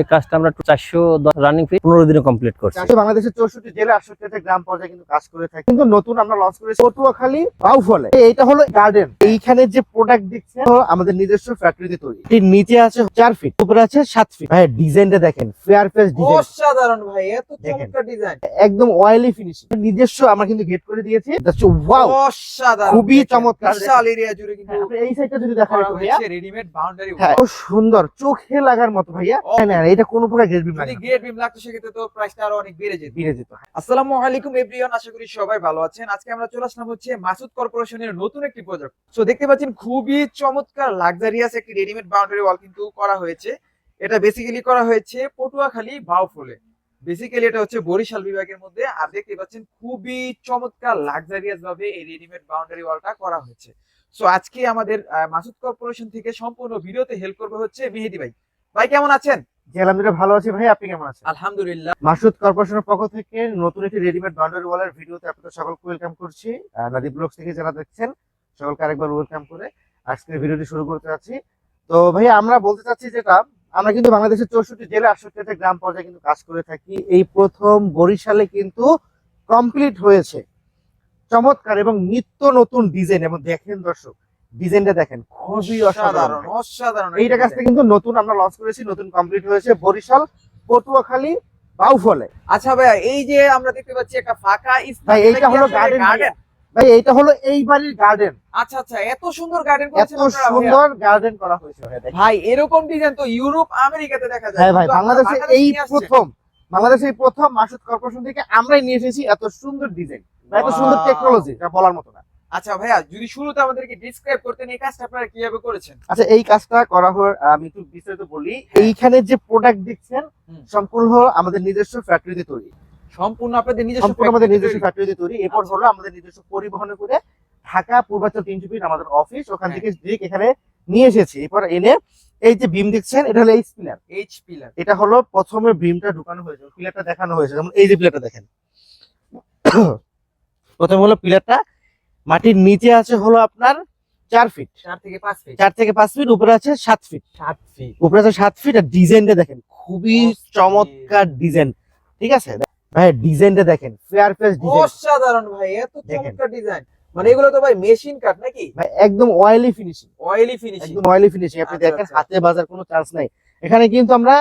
এই কাজটা আমরা 410 রানিং ফিট 15 দিনে কমপ্লিট করছি। বাংলাদেশের 64 জেলা 68টা গ্রাম পর্যায়ে কিন্তু কাজ করে থাকি। কিন্তু নতুন আমরা লঞ্চ করেছি পটুয়াখালী বাউফলে। এইটা হলো গার্ডেন। এইখানে যে প্রোডাক্ট দেখছেন আমাদের নিজস্ব ফ্যাক্টরিতে তৈরি। এর নিচে আছে 4 ফিট, উপরে আছে 7 ফিট। ভাই ডিজাইনটা দেখেন, ফেয়ার ফেস ডিজাইন, অসাধারণ ভাই, এত চমৎকার ডিজাইন, একদম অয়েলি ফিনিশিং। নিজস্ব আমরা কিন্তু গেট করে দিয়েছি। ওয়াও, অসাধারণ, খুবই চমৎকার। বিশাল এরিয়া জুড়ে কিন্তু এই সাইডটা যদি দেখা করা হয় হয়েছে রেডিমেড বাউন্ডারি। হ্যাঁ, খুব সুন্দর, চোখে লাগার মতো ভাইয়া। না এটা কোনো প্রকার গ্রেড বিম যদি লাগে না, গ্রেড বিম লাগতো সেক্ষেত্রে তো প্রাইসটা আরো অনেক বেড়ে যেত। বেড়ে যেত। আসসালামু আলাইকুম এভরিওয়ান, আশা করি সবাই ভালো আছেন। আজকে আমরা চলে আসলাম হচ্ছে মাসুদ কর্পোরেশনের নতুন একটি প্রজেক্ট। সো দেখতে পাচ্ছেন খুবই চমৎকার লাক্সারিয়াস একটি রেডিমেড বাউন্ডারি ওয়াল কিন্তু করা হয়েছে। এটা বেসিক্যালি করা হয়েছে পটুয়াখালী বাউফলে। বেসিক্যালি এটা হচ্ছে বরিশাল বিভাগের মধ্যে। আর দেখতে পাচ্ছেন খুবই চমৎকার লাক্সারিয়াস ভাবে এই রেডিমেড বাউন্ডারি ওয়ালটা করা হয়েছে। সো আজকে আমাদের মাসুদ কর্পোরেশন থেকে সম্পূর্ণ ভিডিওতে হেল্প করবে হচ্ছে মেহেদি ভাই। ভাই কেমন আছেন? জি আলহামদুলিল্লাহ ভালো আছি ভাই, আপনি কেমন আছেন? আলহামদুলিল্লাহ। মাসুদ কর্পোরেশনের পক্ষ থেকে নতুন একটি রেডিমেড বাউন্ডারি ওয়ালের ভিডিওতে আপনাদের সকলকে ওয়েলকাম করছি। নাদি ব্লগস থেকে যারা দেখছেন সকলকে আরেকবার ওয়েলকাম করে আজকের ভিডিওটি শুরু করতে যাচ্ছি। তো ভাই আমরা বলতে চাচ্ছি যেটা, আমরা কিন্তু বাংলাদেশের 64 জেলা 68টা গ্রাম পর্যায়ে কিন্তু কাজ করে থাকি। এই প্রথম বরিশালে কিন্তু কমপ্লিট হয়েছে চমৎকার এবং নিত্য নতুন ডিজাইন। এবং দেখেন দর্শক, ডিজাইনটা দেখেন, খুবই অসাধারণ। অসাধারণ এইটা কাজটা কিন্তু নতুন আমরা লঞ্চ করেছি, নতুন কমপ্লিট হয়েছে বরিশাল পটুয়াখালী বাউফলে। আচ্ছা ভাইয়া, এই যে আমরা দেখতে পাচ্ছি একটা ফাঁকা স্থান, ভাই এইটা হলো গার্ডেন। ভাই এইটা হলো এই বাড়ির গার্ডেন। আচ্ছা আচ্ছা, এত সুন্দর গার্ডেন এত করেছেন আপনারা ভাইয়া? সুন্দর গার্ডেন করা হয়েছে ভাই, দেখেন। ভাই এরকম ডিজাইন তো ইউরোপ আমেরিকাতে দেখা যায়। হ্যাঁ ভাই, কিন্তু আপনারা বাংলাদেশে বাংলাদেশে এই নিয়ে আসছেন। প্রথম, বাংলাদেশে এই প্রথম মাসুদ কর্পোরেশন থেকে আমরাই নিয়ে এসেছি এত সুন্দর ডিজাইন, এত সুন্দর Wow. টেকনোলজি, যা বলার মতো না। আচ্ছা ভাইয়া, যদি শুরুতে আমাদেরকে ডিসক্রাইব করতেন এই কাজটা আপনারা কিভাবে করেছেন? আচ্ছা, এই কাজটা করা হয়, আমি একটু বিস্তারিত বলি। এইখানে যে প্রোডাক্ট দেখছেন সম্পূর্ণ হলো আমাদের নিজস্ব ফ্যাক্টরিতে তৈরি। সম্পূর্ণ আপনাদের নিজস্ব সম্পূর্ণ আমাদের factory নিজস্ব তৈরি? ফ্যাক্টরিতে তৈরি। এরপর আচ্ছা। হলো আমাদের নিজস্ব পরিবহনে করে ঢাকা পূর্বাঞ্চল 300 ফিট আমাদের অফিস, ওখান হ্যাঁ। থেকে ডিরেক্ট এখানে নিয়ে এসেছি। এরপর এনে এই যে বিম দেখছেন, এটা হলো এইচ পিলার। H pillar. এটা হলো প্রথমে বিমটা ঢুকানো হয়েছে, পিলারটা দেখানো হয়েছে। যেমন এই যে পিলারটা দেখেন, প্রথমে হলো পিলারটা মাটির নিচে আছে হলো আপনার 4 ফিট, 4 থেকে 5 ফিট। 4 থেকে 5 ফিট, উপরে আছে 7 ফিট। 7 ফিট। উপরে আছে 7 ফিট। আর ডিজাইনটা দেখেন, খুবই চমৎকার ডিজাইন। ঠিক আছে ভাই, ডিজাইনটা দেখেন, ফেয়ার ফেস ডিজাইন। অসাধারণ ভাই, এত দেখেন। চমৎকার ডিজাইন। মানে এগুলো তো ভাই মেশিন কাট নাকি? ভাই একদম অয়েলি ফিনিশিং, অয়েলি ফিনিশিং। একদম অয়েলি ফিনিশিং। আপনি আচ্ছা, দেখেন আচ্ছা। হাতে বাজার কোনো চান্স নাই। এখানে কিন্তু আমরা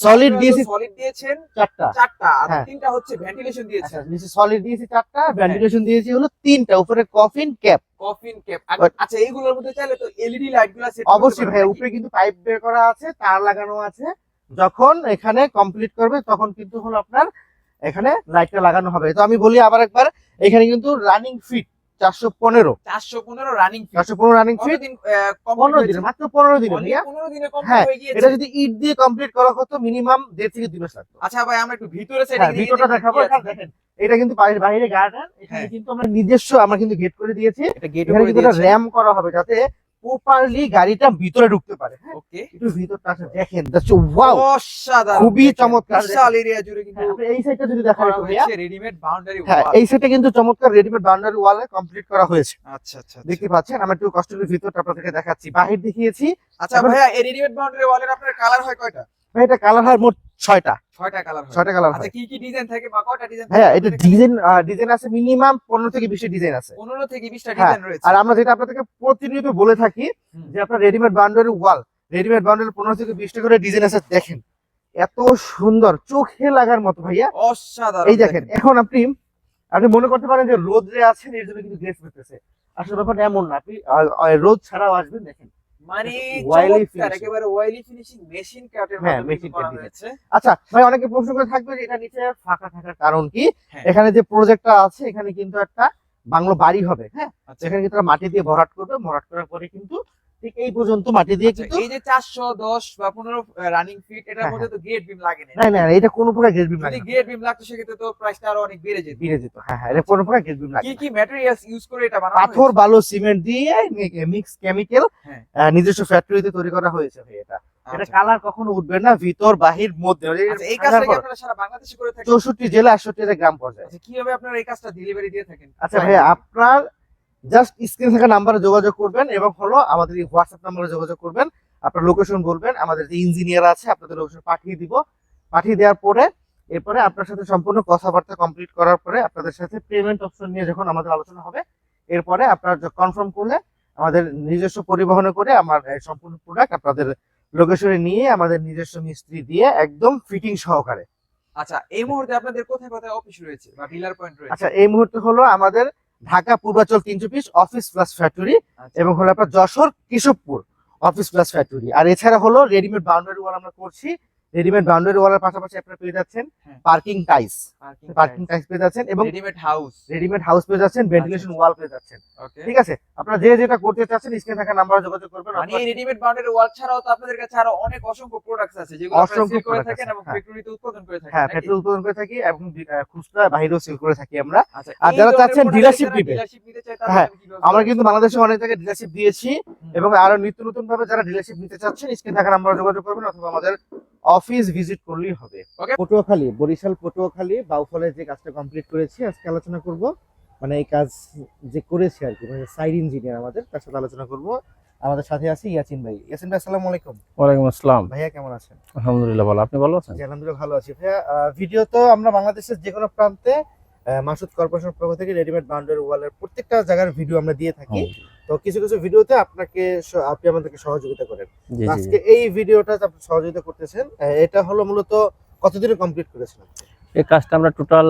সলিড দিয়েছি সলিড দিয়েছেন 4টা। 4টা, আর হ্যাঁ। 3টা হচ্ছে ভেন্টিলেশন আচ্ছা, দিয়েছেন। নিচে সলিড দিয়েছি 4টা, ভেন্টিলেশন দিয়েছি হলো 3টা, উপরে coffin cap. Coffin cap. But- আচ্ছা, এইগুলোর মধ্যে চাইলে তো এলইডি লাইটগুলো সেট অবশ্যই ভাই, উপরে কিন্তু পাইপ বের করা আছে, তার লাগানো আছে। যখন এখানে কমপ্লিট করবে তখন কিন্তু হলো আপনার এখানে লাইটটা লাগানো হবে। তো আমি বলি আবার একবার, এখানে কিন্তু running feet 415, 415 running feet. 415 running feet. কতদিন 15 দিনে, মাত্র 15 দিনে ভাইয়া। 15 দিনে হ্যাঁ, কমপ্লিট হয়ে গিয়েছে। এটা যদি ইট দিয়ে কমপ্লিট করা হতো মিনিমাম 1.5 থেকে 2 মাস লাগতো। আচ্ছা ভাই, আমরা একটু ভিতরে সাইডে হ্যাঁ, ভিতরটা দেখাবো। এখানে দেখেন, এটা কিন্তু বাড়ির বাইরে গার্ডেন। এখানে হ্যাঁ। কিন্তু আমরা নিজস্ব আমরা কিন্তু গেট করে দিয়েছি। এটা গেট এখানে করে কিন্তু একটা দিয়েছে। র‍্যাম করা হবে যাতে প্রপারলি গাড়িটা ভিতরে ঢুকতে পারে। হ্যাঁ, ওকে। একটু ভিতরটা আছে দেখেন, জাস্ট ওয়াও, অসাধারণ, খুবই দেখেন, চমৎকার। বিশাল এরিয়া জুড়ে কিন্তু আপনি এই সাইডটা যদি দেখা করা হয় ভাইয়া, হয়েছে রেডিমেড বাউন্ডারি হ্যাঁ ওয়াল। এই সাইডটা কিন্তু চমৎকার রেডিমেড বাউন্ডারি ওয়ালে কমপ্লিট করা হয়েছে। আচ্ছা আচ্ছা আচ্ছা। দেখতে পাচ্ছেন, আমরা একটু কষ্ট করে ভিতরটা আপনাদেরকে দেখাচ্ছি। বাহির দেখিয়েছি। আচ্ছা এখন- ভাইয়া, এই রেডিমেড বাউন্ডারি ওয়ালের আপনার কালার হয় কয়টা? ভাই এটা কালার হয় মোট 6টা। 6টা কালার হয়। 6টা কালার আচ্ছা, হয়। কি কি ডিজাইন থাকে বা কয়টা ডিজাইন? ভাইয়া এটা ডিজাইন আছে মিনিমাম 15 থেকে 20 ডিজাইন আছে। 15 থেকে 20টা হ্যাঁ, ডিজাইন রয়েছে। আর আমরা যেটা আপনাদেরকে প্রতিনিয়ত বলে থাকি হুম। যে আপনার readymade boundary wall, readymade boundary 15 থেকে 20টা করে ডিজাইন আছে। দেখেন এত সুন্দর, চোখে লাগার মতো ভাইয়া। অসাধারণ। এই দেখেন, এখন আপনি আপনি মনে করতে পারেন যে রোদে আছেন এর জন্য কিন্তু গ্লেজ পেতেছে। আসলে ব্যাপারটা এমন না, আপনি রোদ ছাড়াও আসবেন। দেখেন মানে oily চমৎকার, finishing। একেবারে অয়েলি ফিনিশিং, মেশিন কাটের হ্যাঁ, মাধ্যমে machine করা cut হয়েছে। আচ্ছা ভাই, অনেকে প্রশ্ন করে থাকবে যে এটা নিচে ফাঁকা থাকার কারণ কি। হ্যাঁ। এখানে যে প্রজেক্টটা আছে এখানে কিন্তু একটা বাংলো বাড়ি হবে। হ্যাঁ, আচ্ছা। এখানে কিন্তু তারা মাটি দিয়ে ভরাট করবে, ভরাট করার পরে কিন্তু ঠিক এই পর্যন্ত মাটি দিয়ে আচ্ছা, কিন্তু এই যে 410 বা 15 রানিং ফিট, এটার হ্যাঁ, মধ্যে তো গেট বিম লাগে না। না এটা কোনো প্রকার গ্রেড বিম যদি লাগে না, গেট বিম লাগতো সেক্ষেত্রে তো প্রাইসটা আরো অনেক বেড়ে যেত। বেড়ে যেত। হ্যাঁ, এটা কোনো প্রকার গ্রেড বিম লাগে কি না। কি ম্যাটেরিয়ালস ইউজ করে এটা বানানো পাথর, বালু, সিমেন্ট দিয়ে মিক্স কেমিক্যাল হ্যাঁ। নিজস্ব ফ্যাক্টরিতে তৈরি করা হয়েছে ভাই। এটা হয়েছে? এটা আচ্ছা। কালার কখনো উঠবে না, ভিতর বাহির মধ্যে। আচ্ছা, এই কাজটা কি আপনারা সারা বাংলাদেশে করে থাকেন? 64 জেলা 68 গ্রাম পর্যায়ে। আচ্ছা, কিভাবে আপনারা এই কাজটা ডেলিভারি দিয়ে থাকেন? আচ্ছা ভাই, আপনার জাস্ট স্ক্রিনে থাকা নাম্বারে যোগাযোগ করবেন এবং হলো আমাদের এই হোয়াটসঅ্যাপ নাম্বারে যোগাযোগ করবেন। আপনার লোকেশন বলবেন, আমাদের যে ইঞ্জিনিয়ার আছে আপনাদের লোকেশন পাঠিয়ে দিব। পাঠিয়ে দেওয়ার পরে এরপরে আপনার সাথে সম্পূর্ণ কথাবার্তা কমপ্লিট করার পরে আপনাদের সাথে পেমেন্ট অপশন নিয়ে যখন আমাদের আলোচনা হবে, এরপরে আপনারা কনফার্ম করলে আমাদের নিজস্ব পরিবহনে করে আমার এই সম্পূর্ণ প্রোডাক্ট আপনাদের লোকেশনে নিয়ে আমাদের নিজস্ব মিস্ত্রি দিয়ে একদম ফিটিং সহকারে। আচ্ছা, এই মুহূর্তে আপনাদের কোথায় কোথায় অফিস রয়েছে বা ডিলার পয়েন্ট রয়েছে? আচ্ছা, এই মুহূর্তে হলো আমাদের Dhaka Purbachal 300 piece office plus factory আচ্ছা। এবং হলো আপনার Jessore Keshabpur office plus factory. আর এছাড়া হলো রেডিমেড বাউন্ডারি ওয়াল আমরা করছি। রেডিমেড বাউন্ডারি ওয়ালের পাশাপাশি আপনারা পেয়ে যাচ্ছেন হ্যাঁ। পার্কিং টাইলস পেয়ে যাচ্ছেন এবং রেডিমেড হাউস। রেডিমেড হাউস পেয়ে যাচ্ছেন, ভেন্টিলেশন ওয়াল পেয়ে যাচ্ছেন। ওকে, ঠিক আছে, আপনারা যে যেটা করতে চাচ্ছেন স্ক্রিনে থাকা নাম্বারে যোগাযোগ করবেন। মানে এই রেডিমেড বাউন্ডারি ওয়াল ছাড়াও তো আপনাদের কাছে আরো অনেক অসংখ্য প্রোডাক্টস আছে যেগুলো আপনারা অসংখ্য সেল করে product থাকেন আছে, এবং হ্যাঁ। ফ্যাক্টরিতে উৎপাদন করে থাকেন। হ্যাঁ, নাকি? পেট্রোল উৎপাদন করে থাকি এবং খুচরা বাইরেও সেল করে থাকি আমরা। আচ্ছা, আর এই যারা ধরনের চাচ্ছেন product dealership যারা নিবে, dealership নিতে চায় তারা হ্যাঁ, কিভাবে আমরা করবে? কিন্তু বাংলাদেশে অনেক জায়গায় ডিলারশিপ দিয়েছি এবং আরো নিত্য নতুন ভাবে যারা ডিলারশিপ নিতে চাচ্ছেন স্ক্রিনে থাকা নাম্বারে যোগাযোগ করবেন অথবা আমাদের অফিস ভিজিট করলেই হবে। Okay. পটুয়াখালী, বরিশাল পটুয়াখালী বাউফলের যে কাজটা কমপ্লিট করেছি আজকে আলোচনা করব। মানে এই কাজ যে করেছি আর কি, মানে সাইড ইঞ্জিনিয়ার আমাদের, তার সাথে আলোচনা করব। আমাদের সাথে আছে ইয়াসিন ভাই। ইয়াসিন ভাই, আসসালামু আলাইকুম। ওয়ালাইকুম আসসালাম। ভাইয়া কেমন আছেন? আলহামদুলিল্লাহ ভালো, আপনি ভালো আছেন? জি, আলহামদুলিল্লাহ ভালো আছি ভাইয়া। ভিডিও তো আমরা বাংলাদেশের যে কোনো প্রান্তে মাসুদ কর্পোরেশন পক্ষ থেকে রেডিমেড বাউন্ডারি ওয়ালের প্রত্যেকটা জায়গার ভিডিও আমরা দিয়ে থাকি। তো কিছু কিছু ভিডিওতে আপনি আমাদেরকে সহযোগিতা করেন। জি জি আজকে এই ভিডিওটা আপনি সহযোগিতা করতেছেন, এটা হলো মূলত কতদিনে কমপ্লিট করেছেন? এই কাজটা আমরা টোটাল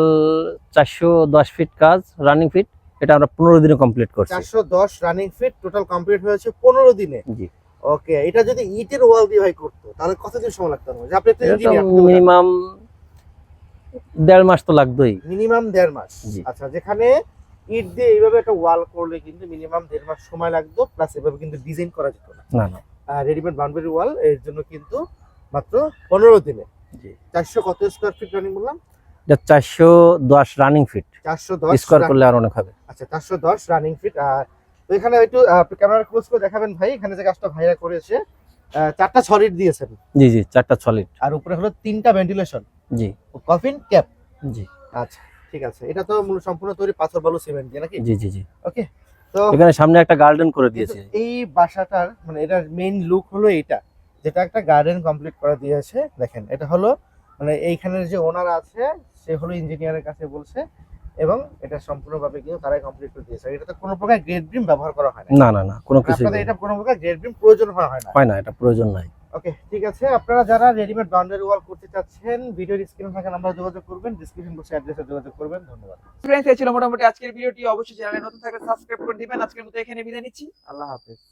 410 ফিট কাজ, রানিং ফিট, এটা আমরা 15 দিনে কমপ্লিট করছি। 410 রানিং ফিট টোটাল কমপ্লিট হয়েছে 15 দিনে। জি, ওকে, এটা যদি ইটের ওয়াল দিয়ে ভাই করতো তাহলে কতদিন সময় লাগতো? যে আপনি তো ইঞ্জিনিয়ার, মিনিমাম 1.5 মাস তো লাগবেই। মিনিমাম 1.5 মাস। জি। আচ্ছা, যেখানে ইট দিয়ে এইভাবে একটা ওয়াল করলে কিন্তু মিনিমাম 1.5 মাস সময় লাগতো, প্লাস এভাবে কিন্তু ডিজাইন করা যেত না। না না, রেডিমেড বাউন্ডারি ওয়াল এর জন্য কিন্তু মাত্র 15 দিনে। জি। 400 কত স্কয়ার ফিট রানিং বললাম? এটা 410 রানিং ফিট, 410 স্কোয়ার করলে আর অনেক হবে। আচ্ছা, 410 রানিং ফিট। তো এখানে একটু ক্যামেরা ক্লোজ করে দেখাবেন ভাই। এখানে যে কাজটা ভাইরা করেছে, 4টা সলিড দিয়েছেন জি জি, 4টা সলিড। আর উপরে হলো 3টা ভেন্টিলেশন জি ও কফিন ক্যাপ। জি আচ্ছা, ঠিক আছে। এটা তো মূল সম্পূর্ণ তৈরি পাথর বালু সিমেন্ট দিয়ে নাকি? জি জি জি। ওকে, তো এখানে সামনে একটা গার্ডেন করে দিয়েছে। কিন্তু এই বাসাটার মানে এটার মেইন লুক হলো এইটা, যেটা একটা গার্ডেন কমপ্লিট করে দিয়েছে। দেখেন, এটা হলো মানে এইখানের যে ওনার আছে সে হলো ইঞ্জিনিয়ারের কাছে বলছে এবং এটা সম্পূর্ণভাবে কিন্তু তারাই কমপ্লিট করে দিয়েছে। এটাতে কোনো প্রকার গ্রেড বিম ব্যবহার করা হয় না। না না না, কোনো কিছু আপনাদের এটা কোনো প্রকার গ্রেড বিম প্রয়োজন হয় না। হয় না, এটা প্রয়োজন নাই। ওকে, ঠিক আছে। আপনারা যারা রেডিমেড বাউন্ডারি ওয়াল করতে চাচ্ছেন ভিডিওর স্ক্রিনে থাকা নাম্বার যোগাযোগ করবেন, ডেসক্রিপশন বক্সে অ্যাড্রেসে যোগাযোগ করবেন। ধন্যবাদ। ফ্রেন্ডস, এই ছিল মোটামুটি আজকের ভিডিওটি। অবশ্যই চ্যানেলে নতুন থাকলে সাবস্ক্রাইব করে দিবেন। আজকের মতো এখানে বিদায় নিচ্ছি। আল্লাহ হাফেজ।